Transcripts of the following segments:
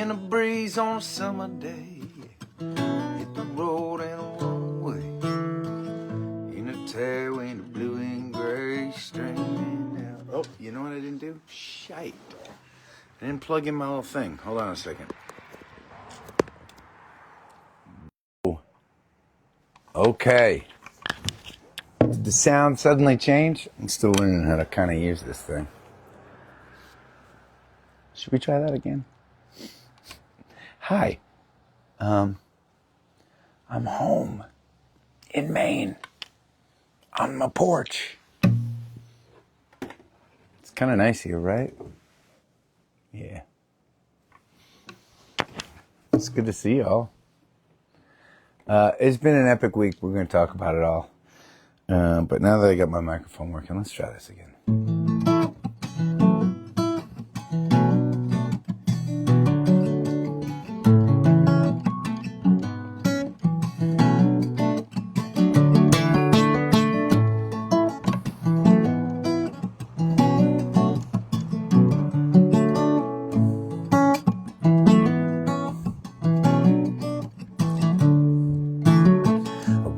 winter breeze on a summer day, hit the road and run away. In a tailwind of blue and gray streaming out. Oh, you know what I didn't do? Shite. I didn't plug in my little thing. Hold on a second. Oh. Okay. Did the sound suddenly change? I'm still learning how to kind of use this thing. Should we try that again? Hi. I'm home in Maine on my porch. It's kind of nice here, right? Yeah. It's good to see y'all. It's been an epic week. We're going to talk about it all. But now that I got my microphone working, let's try this again.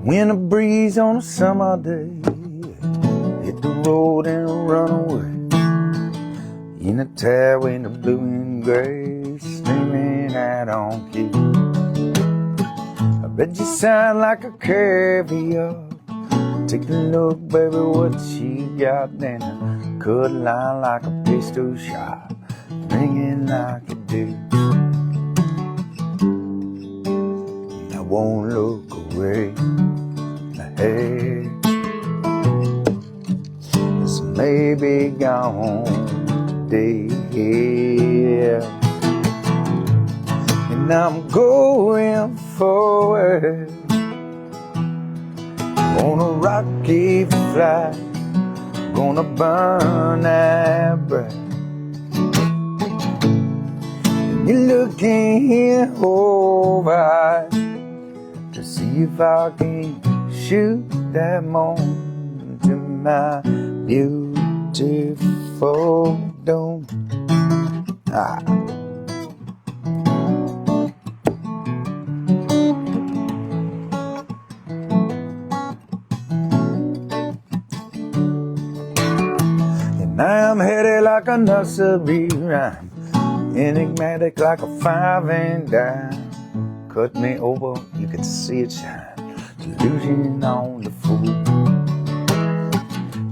Winter breeze on a summer day, hit the road and run away. In a tailwind of blue and gray, streaming out on key. I bet you sound like a caviar. Take a look, baby, what she got. Then a cut line like a pistol shot, ringing like a deer. And I won't look away. Hey, this may be gone today, and I'm going forward on a rocky flight, gonna burn that bright. And you're looking over to see if I can shoot that moon to my beautiful dome. Ah. And I'm headed like a nursery rhyme, enigmatic like a 5 and dime. Cut me over, you can see it shine. Delusion on the fool,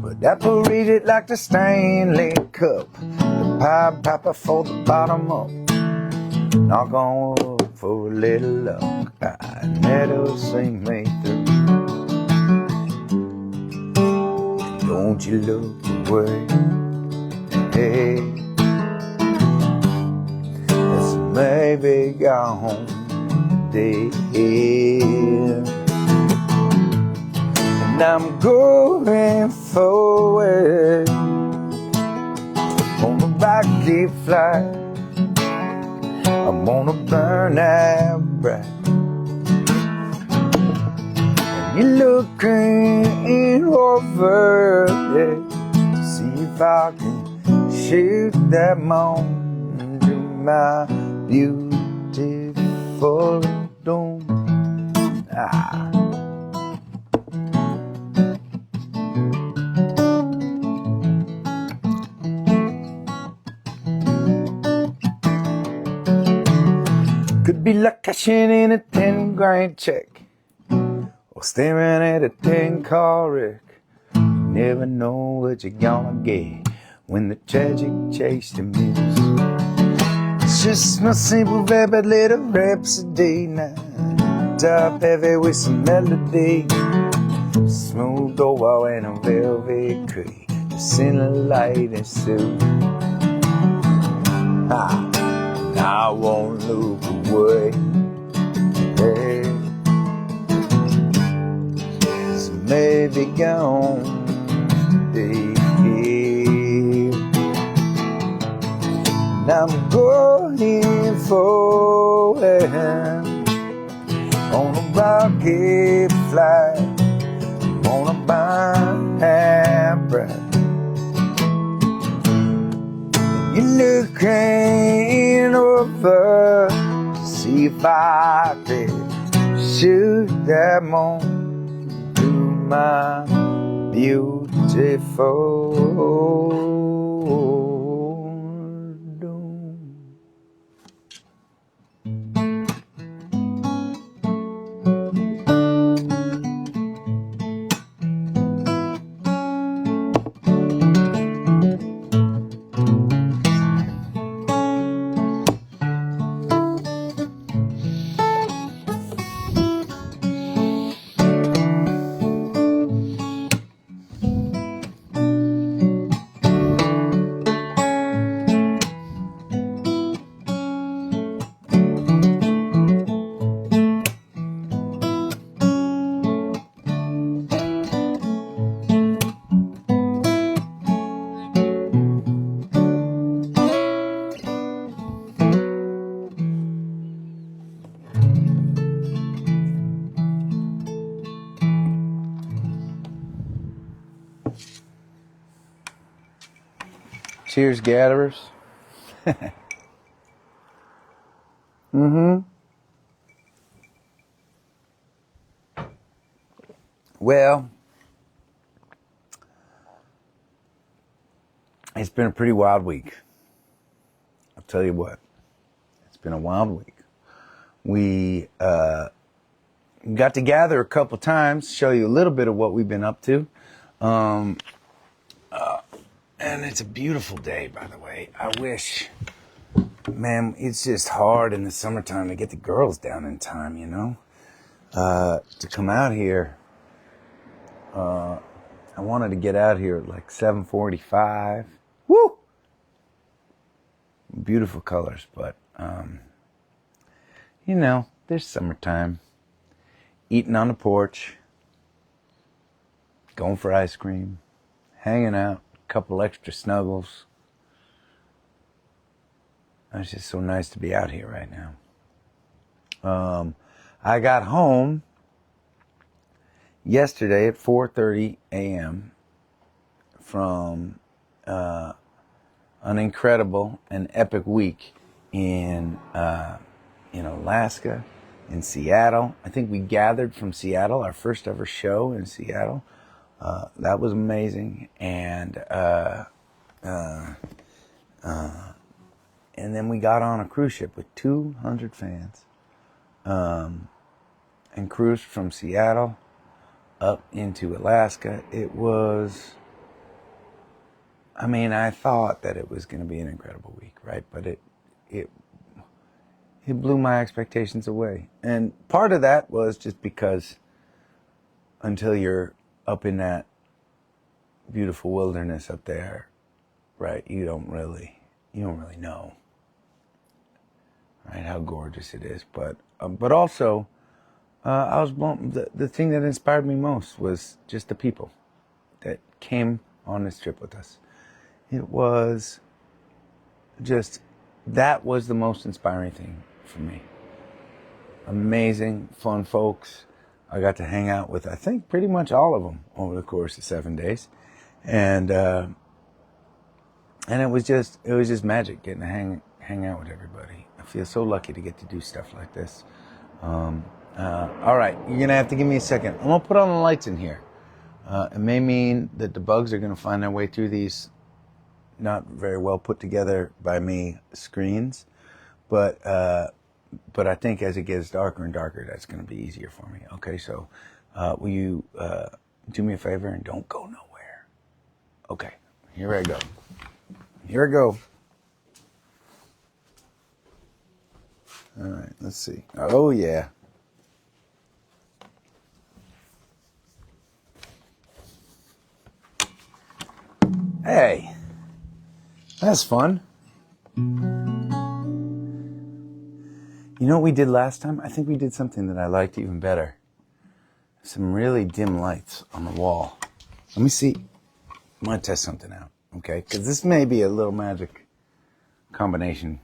but I parade it like the Stanley Cup. The Pied Piper for the bottom up. Knock on wood for a little luck. I never see me through. Don't you look away. Hey, this may be gone today. And I'm going forward on a rocky flight. I'm gonna burn that bright. And you're looking over to see if I can shoot that moon to my beautiful dome. Ah. Could be like cashing in a 10 grand check or staring at a 10-car wreck. You never know what you're gonna get when the tragic chase to miss. It's just my simple vapid little rhapsody now, top heavy with some melody, smooth over and a velvet cream, just in a light and suit. I won't look away. Hey, this may be gone today. And I'm going forward on a rocky flight, on a burn and bright. You're looking over if I could shoot that moon to my beautiful doom. Cheers, gatherers. Well, it's been a pretty wild week. I'll tell you what. It's been a wild week. We got to gather a couple times, show you a little bit of what we've been up to. And it's a beautiful day, by the way. I wish, man, it's just hard in the summertime to get the girls down in time, you know, to come out here. I wanted to get out here at like 7:45. Woo! Beautiful colors, but, you know, there's summertime. Eating on the porch, going for ice cream, hanging out, a couple extra snuggles. It's just so nice to be out here right now. I got home yesterday at 4:30 a.m. from an incredible and epic week in Alaska, in Seattle. I think we gathered from Seattle, our first ever show in Seattle. That was amazing. And then we got on a cruise ship with 200 fans and cruised from Seattle up into Alaska. It was, I thought that it was going to be an incredible week, right? But it blew my expectations away. And part of that was just because until you're up in that beautiful wilderness up there, right, you don't really know, right, how gorgeous it is. But also, I was blown. The thing that inspired me most was just the people that came on this trip with us. It was just, that was the most inspiring thing for me. Amazing, fun folks. I got to hang out with, I think, pretty much all of them over the course of 7 days. And it was just magic getting to hang out with everybody. I feel so lucky to get to do stuff like this. All right, you're going to have to give me a second. I'm going to put on the lights in here. It may mean that the bugs are going to find their way through these not very well put together by me screens. But I think as it gets darker and darker, that's going to be easier for me. Okay, so will you do me a favor and don't go nowhere? Okay, here I go. All right, let's see. Oh, yeah. Hey, that's fun. You know what we did last time? I think we did something that I liked even better. Some really dim lights on the wall. Let me see. I'm going to test something out, okay? Because this may be a little magic combination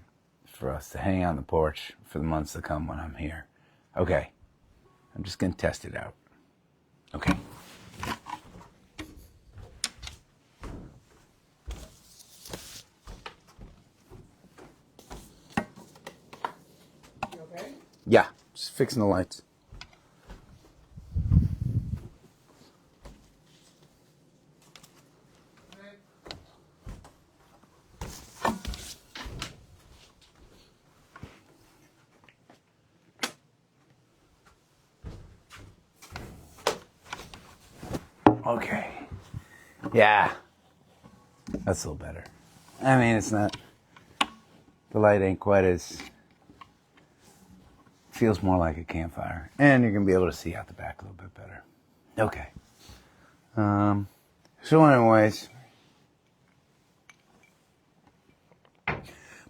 for us to hang out on the porch for the months to come when I'm here. Okay. I'm just going to test it out. Okay. Yeah, just fixing the lights. Okay. Yeah. That's a little better. I mean, it's not, the light ain't quite as, feels more like a campfire. And you're going to be able to see out the back a little bit better. Okay. So anyways,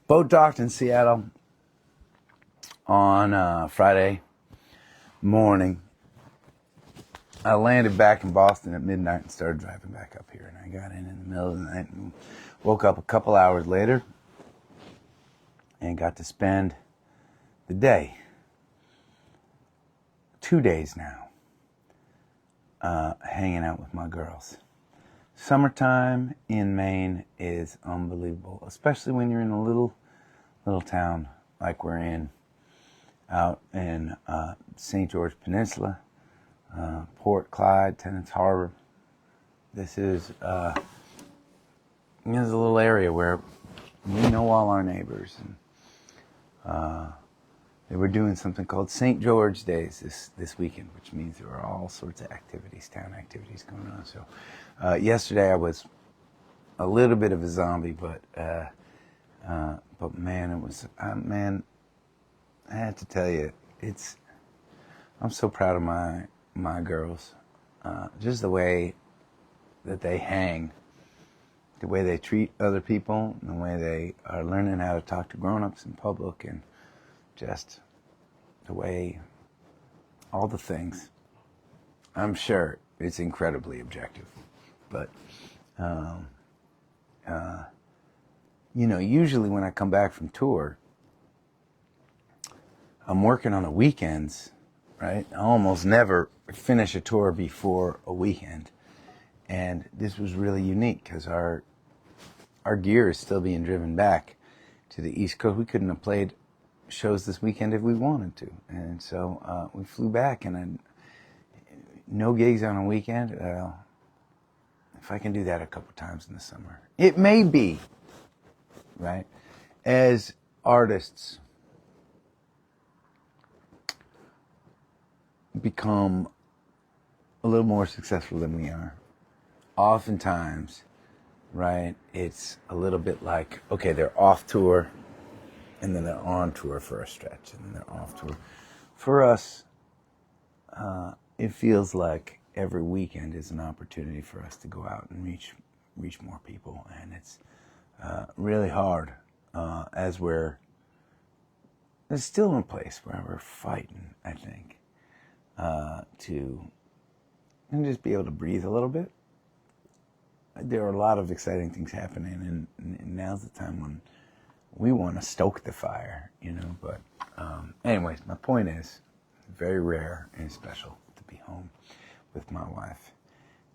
boat docked in Seattle on Friday morning. I landed back in Boston at midnight and started driving back up here. And I got in the middle of the night and woke up a couple hours later and got to spend the day, 2 days now, hanging out with my girls. Summertime in Maine is unbelievable, especially when you're in a little town like we're in out in St. George Peninsula, Port Clyde, Tennant's Harbor. This is a little area where we know all our neighbors, and they were doing something called St. George Days this weekend, which means there are all sorts of activities, town activities going on. So yesterday I was a little bit of a zombie, but man, it was man. I have to tell you, I'm so proud of my girls. Just the way that they hang, the way they treat other people, and the way they are learning how to talk to grown-ups in public, and just the way, all the things. I'm sure it's incredibly objective, but usually when I come back from tour, I'm working on the weekends, right? I almost never finish a tour before a weekend. And this was really unique because our gear is still being driven back to the East Coast. We couldn't have played shows this weekend if we wanted to. And so we flew back, and no gigs on a weekend. If I can do that a couple times in the summer. It may be, right? As artists become a little more successful than we are, oftentimes, right, it's a little bit like, okay, they're off tour, and then they're on tour for a stretch, and then they're off tour. For us, it feels like every weekend is an opportunity for us to go out and reach more people, and it's really hard as it's still in a place where we're fighting, I think, to just be able to breathe a little bit. There are a lot of exciting things happening, and now's the time when we want to stoke the fire, but anyways, my point is, very rare and special to be home with my wife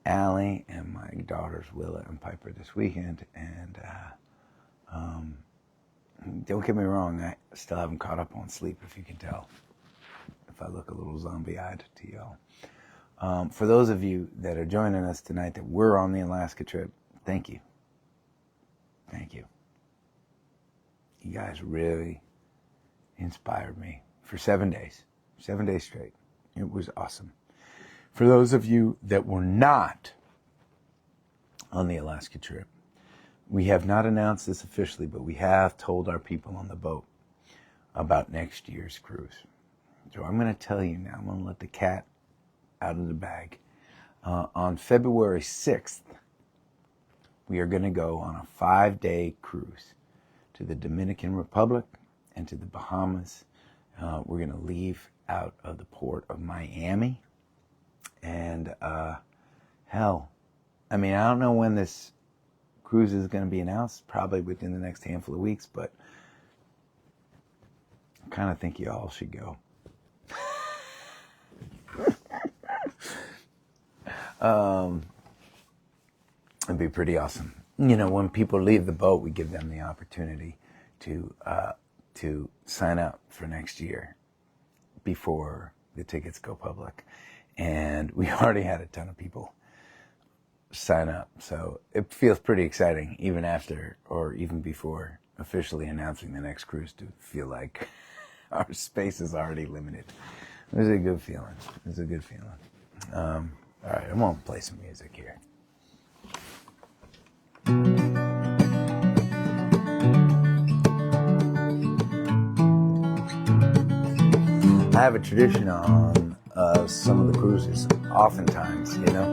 Allie and my daughters Willa and Piper this weekend. And don't get me wrong, I still haven't caught up on sleep, if you can tell, if I look a little zombie-eyed to y'all. For those of you that are joining us tonight that were on the Alaska trip, thank you. Thank you. You guys really inspired me for 7 days. 7 days straight. It was awesome. For those of you that were not on the Alaska trip, we have not announced this officially, but we have told our people on the boat about next year's cruise. So I'm going to tell you now. I'm going to let the cat out of the bag. On February 6th, we are going to go on a 5-day cruise to the Dominican Republic and to the Bahamas. We're going to leave out of the port of Miami. And hell, I mean, I don't know when this cruise is going to be announced, probably within the next handful of weeks, but I kind of think you all should go. It'd be pretty awesome. When people leave the boat, we give them the opportunity to sign up for next year. before the tickets go public. And we already had a ton of people sign up. So it feels pretty exciting, even after or even before officially announcing the next cruise, to feel like our space is already limited. It was a good feeling. It was a good feeling. All right, I'm going to play some music here. I have a tradition on some of the cruises, oftentimes, you know.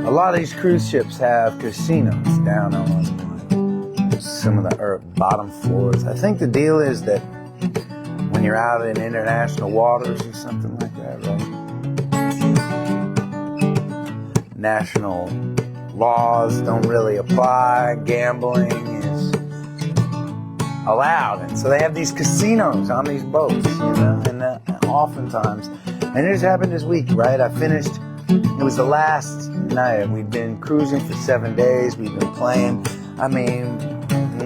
A lot of these cruise ships have casinos down on some of the bottom floors. I think the deal is that when you're out in international waters or something like that, right? National laws don't really apply. Gambling is allowed, and so they have these casinos on these boats, you know. And oftentimes, and it just happened this week, right? It was the last night. We'd been cruising for 7 days. We'd been playing. I mean,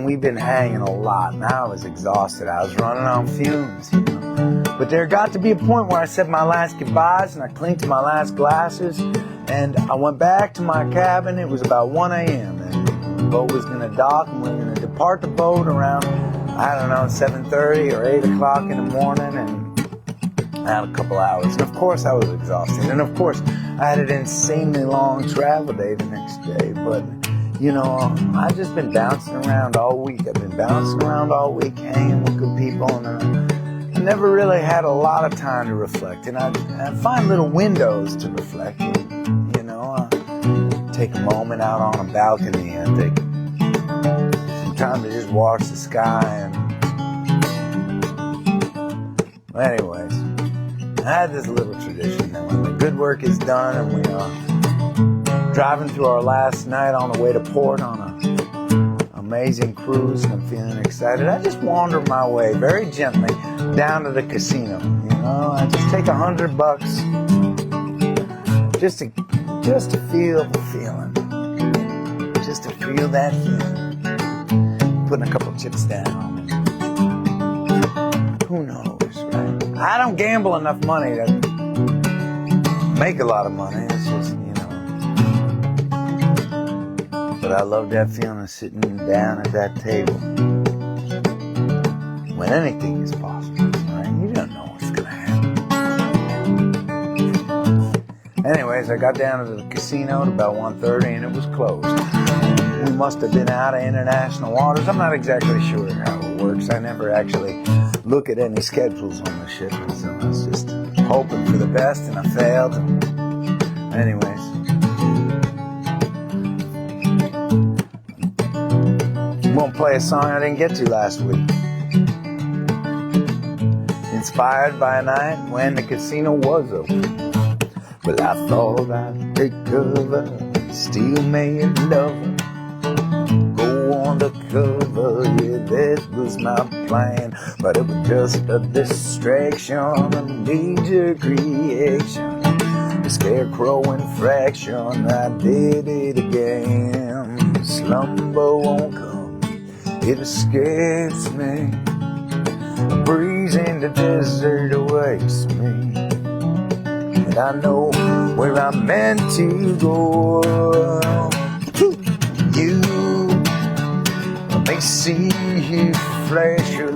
we've been hanging a lot, and I was exhausted. I was running on fumes, you know. But there got to be a point where I said my last goodbyes, and I clinked my last glasses, and I went back to my cabin. It was about 1 a.m., and the boat was going to dock, and we were going to depart the boat around, I don't know, 7:30 or 8 o'clock in the morning, and I had a couple hours. And of course I was exhausted, and of course I had an insanely long travel day the next day. But you know, I've just been bouncing around all week. I've been bouncing around all week, hanging with good people, and I never really had a lot of time to reflect. And I find little windows to reflect in. You know, I take a moment out on a balcony and take some time to just watch the sky. And anyways, I had this little tradition that when the good work is done and we are driving through our last night on the way to port on an amazing cruise, and I'm feeling excited, I just wander my way very gently down to the casino. You know, I just take $100 just to feel the feeling, just to feel that feeling. Putting a couple chips down. Who knows, right? I don't gamble enough money to make a lot of money. It's just, you know. But I love that feeling of sitting down at that table when anything is possible, right? You don't know what's going to happen. Anyways, I got down to the casino at about 1:30 and it was closed. We must have been out of international waters. I'm not exactly sure how it works. I never actually look at any schedules on the ship, and so I was just hoping for the best, and I failed. Anyways, I'm gonna play a song I didn't get to last week. Inspired by a night when the casino was open. Well, I thought I'd take cover, still made love. Undercover, yeah, that was my plan, but it was just a distraction, a knee-jerk reaction, a scarecrow infraction. I did it again. Slumber won't come, it escapes me. A breeze in the desert awaits me, and I know where I'm meant to go. You may see you flash a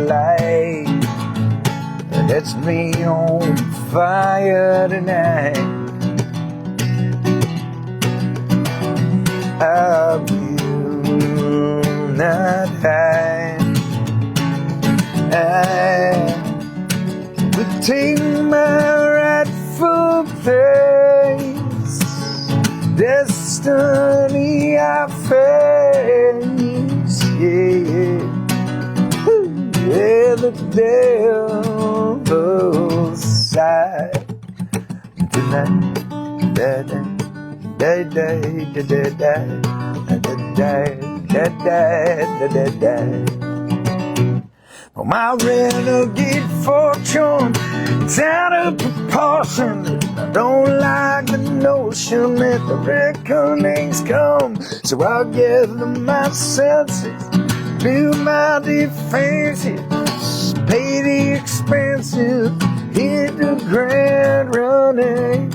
light, that's me on fire tonight. I will not hide. I will take my rightful place. Destiny I face. Yeah, yeah, the devil's side tonight. Da da da da da da da da da. Oh, my renegade fortune, it's out of proportion. I don't like the notion that the reckoning's come, so I'll gather my senses, build my defenses, pay the expenses. chances, hit the ground running.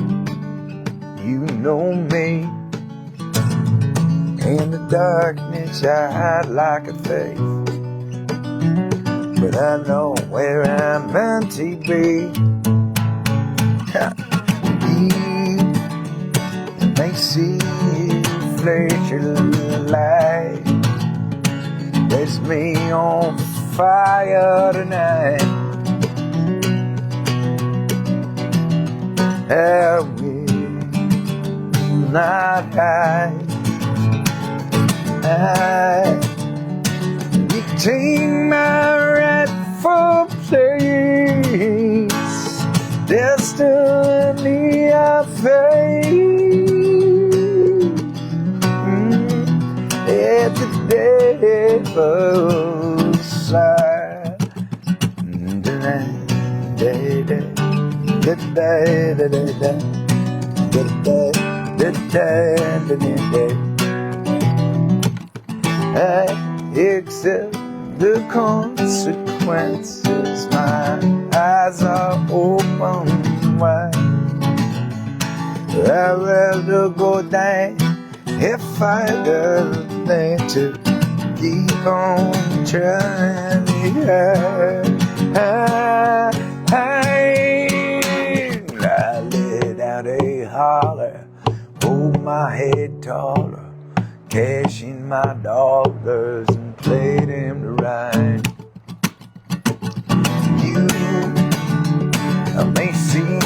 You know me. In the darkness I hide like a thief, but I know where I'm meant to be. You may see a flash of light, that's me on fire tonight. I will not hide. I retain my rightful place. Destiny I face at the devil's side. I accept the consequences. My eyes are open wide. I'd rather go down if I than to keep on trying. I let out a holler, hold my head taller, cash in my dollars and play them to right. You may see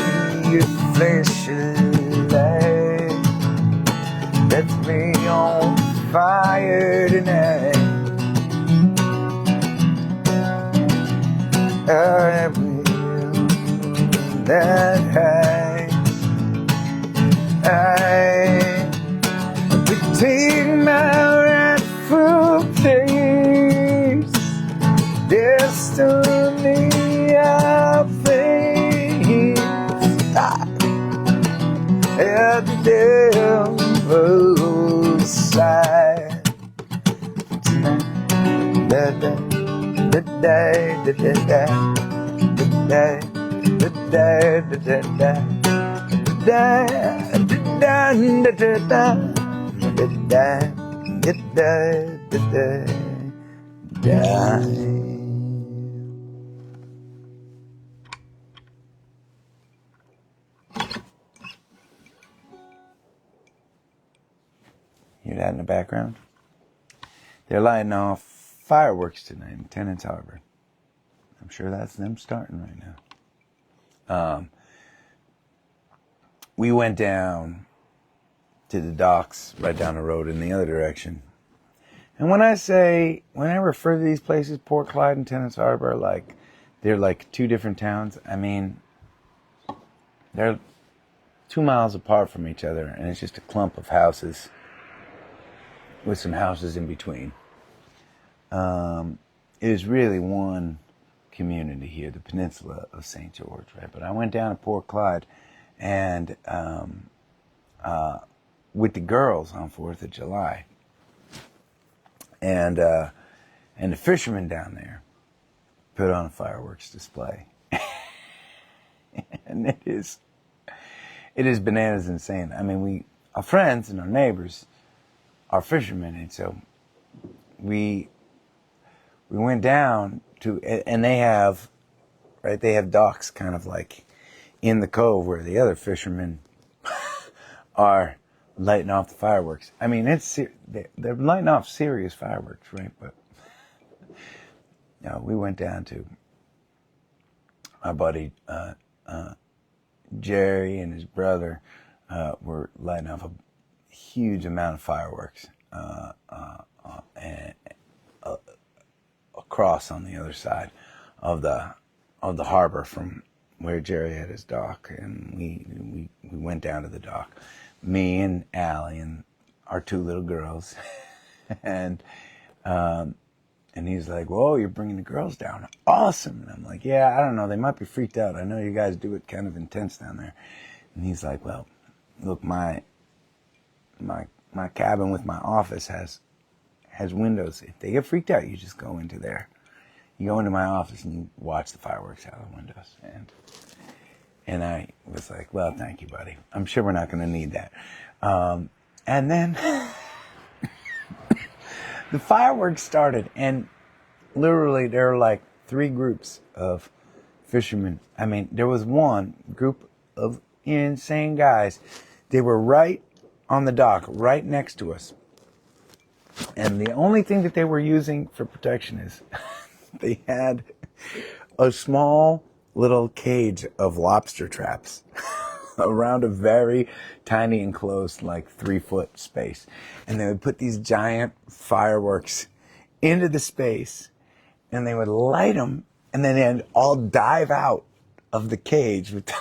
a flash of light, that's me on fire tonight. I will not hide. I take my rightful place. Destiny I face at the devil's side. Da da da da da da da da da da da. Hear that in the background? They're lighting off fireworks tonight in Tennant Harbor. I'm sure that's them starting right now. We went down to the docks right down the road in the other direction. And when I refer to these places, Port Clyde and Tennant Harbor, like they're like two different towns. I mean, they're 2 miles apart from each other, and it's just a clump of houses with some houses in between. It is really one community here, the peninsula of St. George, right? But I went down to Port Clyde and with the girls on 4th of July. And the fishermen down there put on a fireworks display. And it is bananas insane. I mean, our friends and our neighbors are fishermen, and so we went down to, and they have docks kind of like in the cove where the other fishermen are lighting off the fireworks. I mean, they're lighting off serious fireworks, right? But we went down to our buddy Jerry and his brother were lighting off a huge amount of fireworks and across on the other side of the harbor from where Jerry had his dock, and we went down to the dock, me and Allie and our two little girls, and he's like, "Whoa, you're bringing the girls down? Awesome!" And I'm like, "Yeah, I don't know, they might be freaked out. I know you guys do it kind of intense down there." And he's like, "Well, look, my cabin with my office has windows. If they get freaked out, you just go into there. you go into my office and you watch the fireworks out of the windows. And I was like, well, thank you, buddy. I'm sure we're not going to need that. And then the fireworks started, and literally there were like 3 groups of fishermen. I mean, there was one group of insane guys. They were right on the dock, right next to us. And the only thing that they were using for protection is they had a small little cage of lobster traps around a very tiny enclosed, like 3-foot space. And they would put these giant fireworks into the space, and they would light them, and then they'd all dive out of the cage with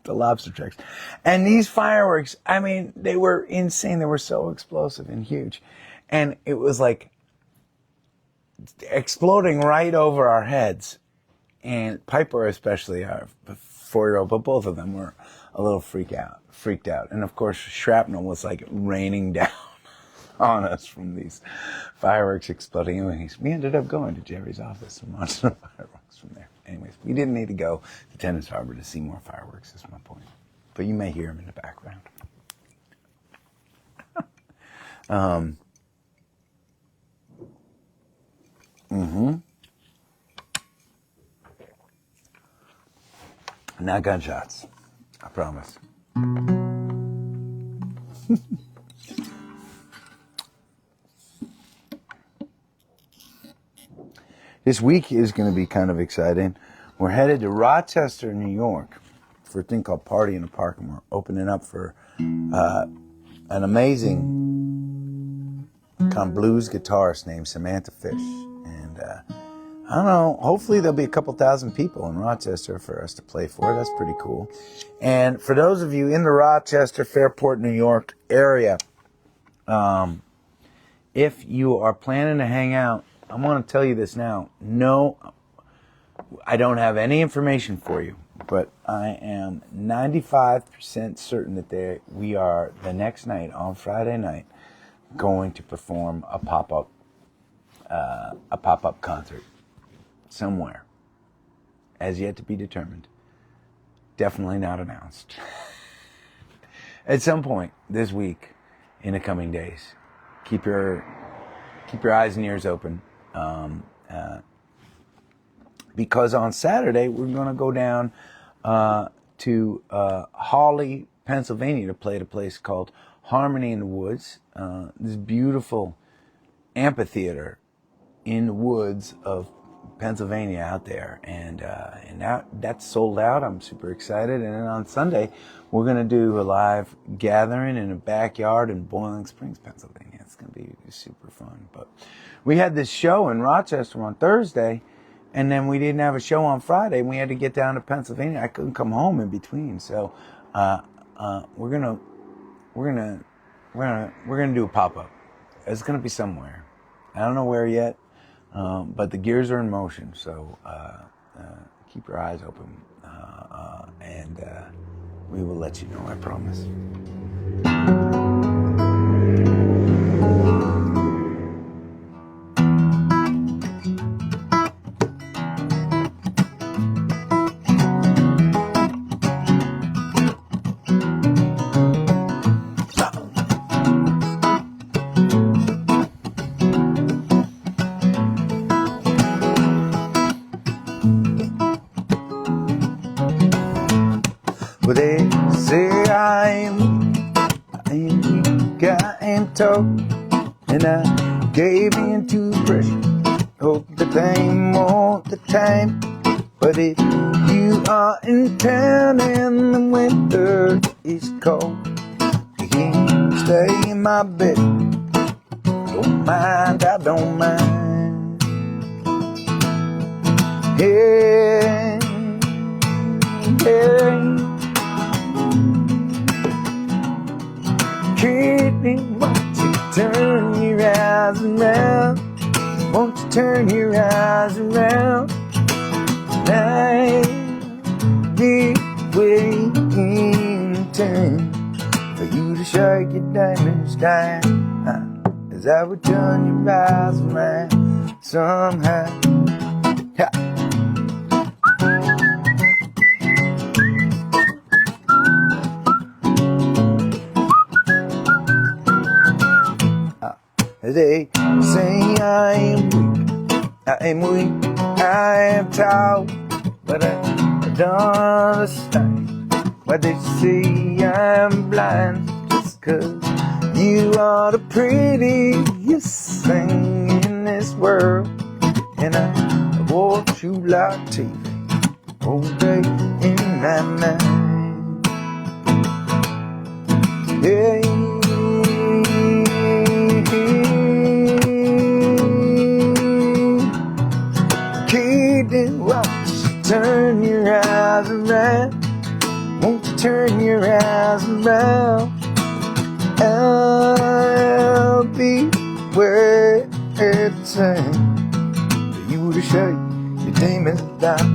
the lobster traps. And these fireworks, I mean, they were insane. They were so explosive and huge. And it was like exploding right over our heads. And Piper, especially, our 4-year-old, but both of them were a little freaked out. And of course, shrapnel was like raining down on us from these fireworks exploding. Anyways, we ended up going to Jerry's office and watching the fireworks from there. Anyways, we didn't need to go to Tennis Harbor to see more fireworks, is my point. But you may hear them in the background. Not gunshots, I promise. This week is going to be kind of exciting. We're headed to Rochester, New York for a thing called Party in the Park, and we're opening up for an amazing kind of blues guitarist named Samantha Fish. And I don't know, hopefully there'll be a couple thousand people in Rochester for us to play for. That's pretty cool. And for those of you in the Rochester, Fairport, New York area, if you are planning to hang out, I want to tell you this now. No, I don't have any information for you, but I am 95% certain that we are the next night, on Friday night, going to perform a pop-up concert somewhere, as yet to be determined. Definitely not announced. At some point this week, in the coming days, keep your eyes and ears open, because on Saturday we're going to go down to Hawley, Pennsylvania, to play at a place called Harmony in the Woods. This beautiful amphitheater in the woods of Pennsylvania out there, and now that's sold out. I'm super excited. And then on Sunday we're going to do a live gathering in a backyard in Boiling Springs, Pennsylvania. It's going to be super fun. But we had this show in Rochester on Thursday, and then we didn't have a show on Friday, and we had to get down to Pennsylvania. I couldn't come home in between, so we're gonna do a pop-up. It's gonna be somewhere. I don't know where yet, but the gears are in motion. So keep your eyes open, and we will let you know. I promise. Well, they say I'm weak, I am tough, and I gave in to pressure. Hope the pain more the time. But if you are in town and the winter is cold, you can stay in my bed. Don't mind, I don't mind. Hey, hey. Kitty, won't you turn your eyes around? Won't you turn your eyes around? I'll be waiting turn for you to shake your diamonds down, as I would turn your eyes around somehow. Ha. They say I am weak, I am tall, but I don't understand why they say I'm blind. Just 'cause you are the prettiest thing in this world, and I watch you like TV all day in my mind. Yeah. Kid, won't you turn your eyes around? Won't you turn your eyes around? I'll be waiting for you to shake your demons down.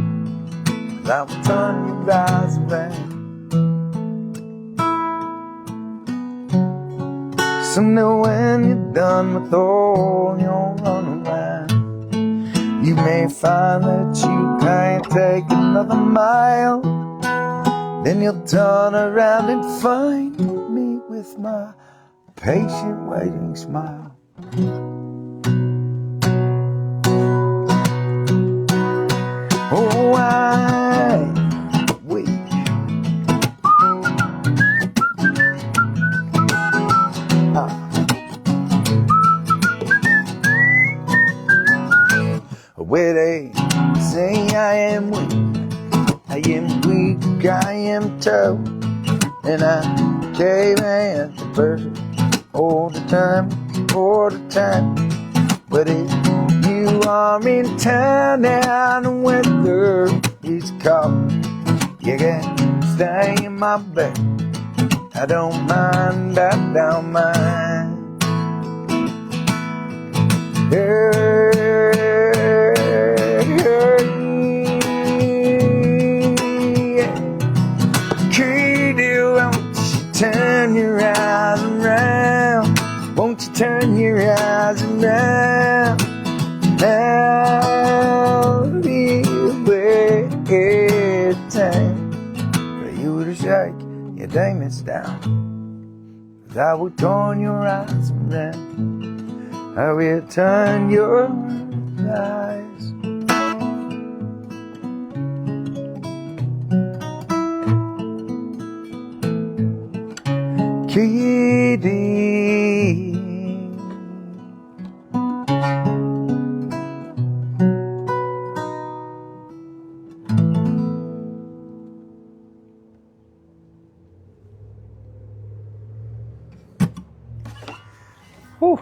I will turn your eyes around. Someday when you're done with all your run around, you may find that you can't take another mile. Then you'll turn around and find me with my patient waiting smile. Oh, I wait. Where they say I am weak, I am tough, and I cave in to person all the time. But if you are in town now, the weather is cold, you can stay in my bed. I don't mind. Turn your eyes around. Won't you turn your eyes around? I'll be waiting for you to shake your demons down. 'Cause I will turn your eyes around. I will turn your eyes. Kitty. Whew.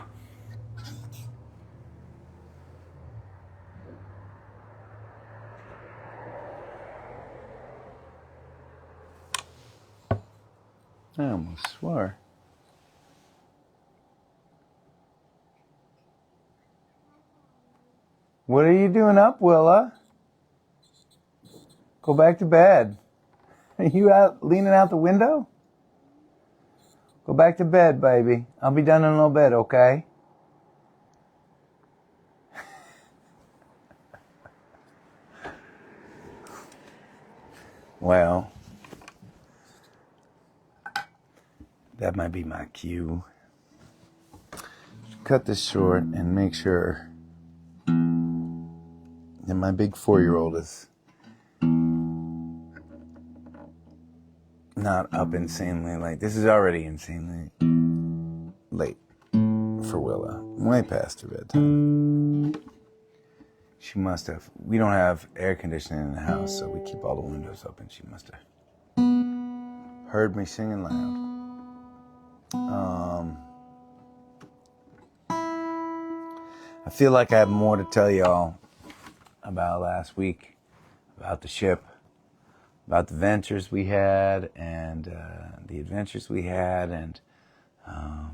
I almost swore. What are you doing up, Willa? Go back to bed. Are you out leaning out the window? Go back to bed, baby. I'll be done in a little bit, okay? Well, that might be my cue. Cut this short and make sure that my big 4-year-old is not up insanely late. This is already insanely late for Willa. Way past her bedtime. She must have. We don't have air conditioning in the house, so we keep all the windows open. She must have heard me singing loud. I feel like I have more to tell y'all about last week, about the ship, about the ventures we had, and the adventures we had, and the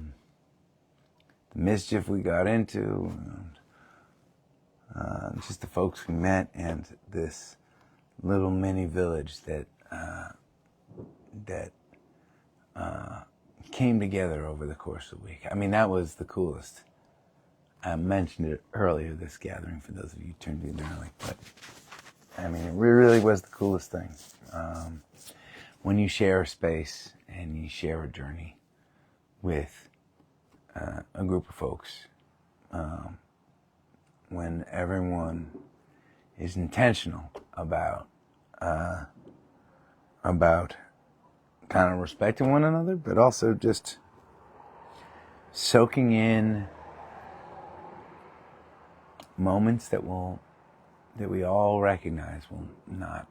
mischief we got into, and just the folks we met, and this little mini village that came together over the course of the week. I mean, that was the coolest. I mentioned it earlier, this gathering, for those of you who tuned in early, but I mean, it really was the coolest thing. When you share a space and you share a journey with a group of folks when everyone is intentional about kind of respecting one another, but also just soaking in moments that we all recognize will not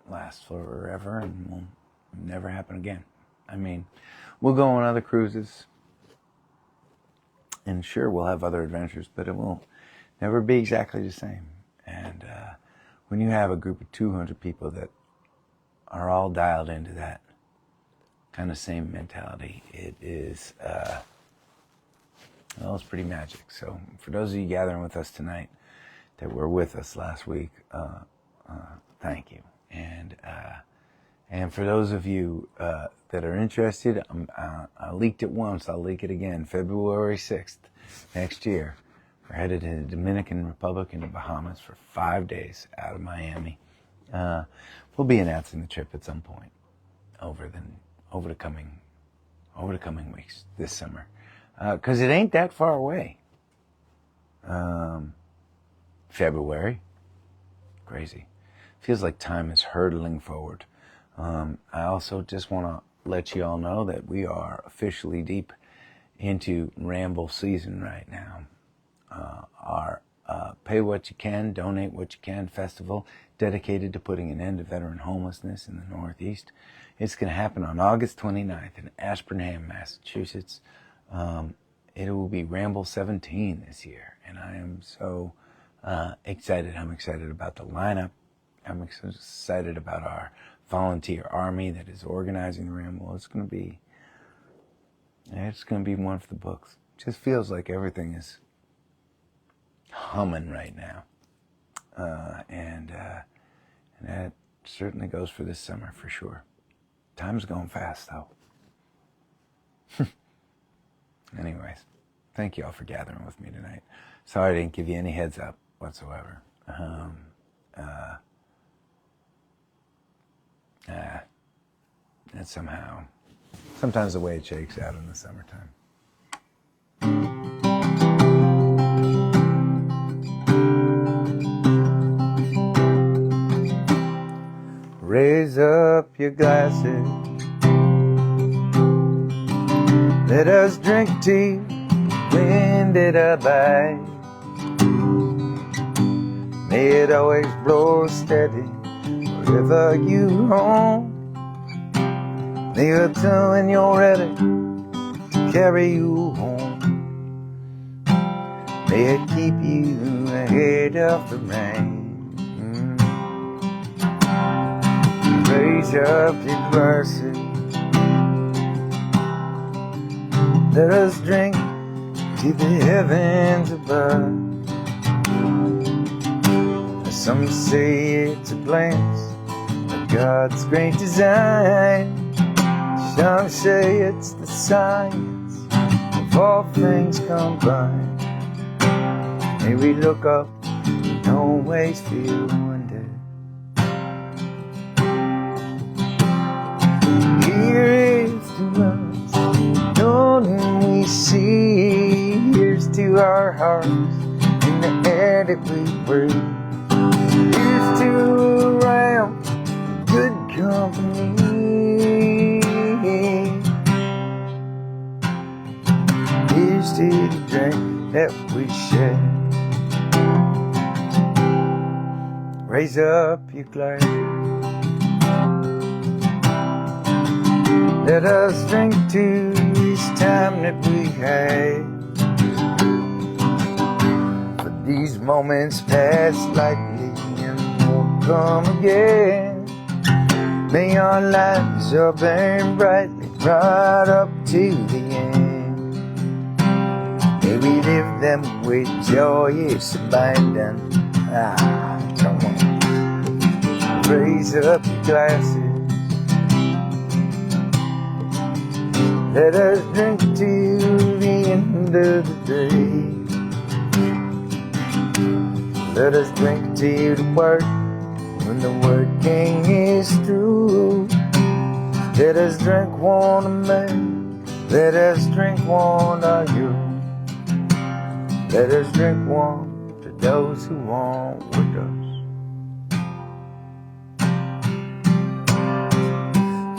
last forever and will never happen again. I mean, we'll go on other cruises, and sure, we'll have other adventures, but it will never be exactly the same. And when you have a group of 200 people that are all dialed into that kind of same mentality, it is, well, it's pretty magic. So for those of you gathering with us tonight that were with us last week, thank you. And for those of you that are interested, I leaked it once, I'll leak it again. February 6th next year, we're headed to the Dominican Republic in the Bahamas for 5 days out of Miami. We'll be announcing the trip at some point over the coming weeks this summer, because it ain't that far away. February, crazy. Feels like time is hurtling forward. I also just want to let you all know that we are officially deep into ramble season right now. Our Pay What You Can, Donate What You Can festival, dedicated to putting an end to veteran homelessness in the Northeast. It's going to happen on August 29th in Ashburnham, Massachusetts. It will be Ramble 17 this year, and I am so excited. I'm excited about the lineup. I'm excited about our volunteer army that is organizing the Ramble. It's going to be one for the books. It just feels like everything is humming right now, and that certainly goes for this summer for sure. Time's going fast though. Anyways, thank you all for gathering with me tonight. Sorry I didn't give you any heads up whatsoever. That's sometimes the way it shakes out in the summertime. Raise up your glasses. Let us drink tea, wind it abide. May it always blow steady wherever you roam. May it tell when you're ready to carry you home. May it keep you ahead of the rain. Raise up your glasses. Let us drink to the heavens above. Some say it's a glance of God's great design. Some say it's the science of all things combined. May we look up and always feel wonder. Here is to us, Lord, we see. Here's to our hearts and the air that we breathe. Here's to around good company. Here's to the drink that we share. Raise up your glass. Let us drink to this time that we had. For these moments pass lightly and won't come again. May our lives all burn brightly right up to the end. May we live them with joyous abandon. Come on. Raise up your glasses. Let us drink to the end of the day. Let us drink to the word when the working is through. Let us drink one of me. Let us drink one of you. Let us drink warm to those who want with us.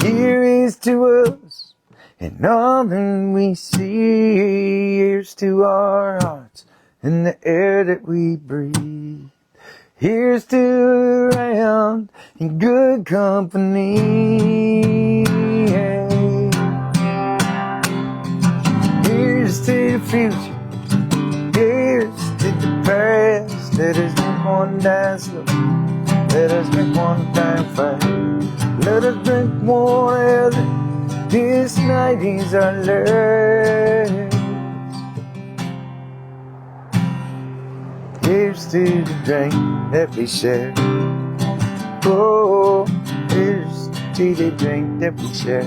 Here is to us, and all that we see. Here's to our hearts, and the air that we breathe. Here's to around in good company. Here's to the future. Here's to the past. Let us drink one down slow. Let us drink one down fast. Let us drink one other. This night is our last. Here's to the drink that we share. Oh, here's to the drink that we share.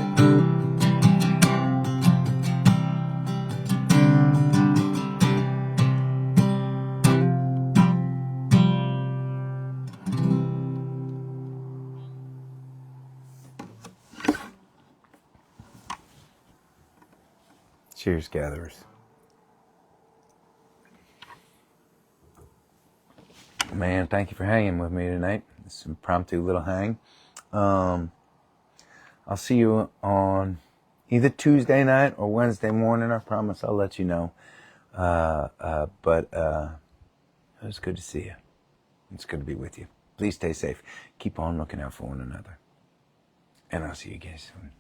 Cheers, gatherers. Man, thank you for hanging with me tonight. This impromptu little hang. I'll see you on either Tuesday night or Wednesday morning. I promise I'll let you know. But it was good to see you. It's good to be with you. Please stay safe. Keep on looking out for one another. And I'll see you guys soon.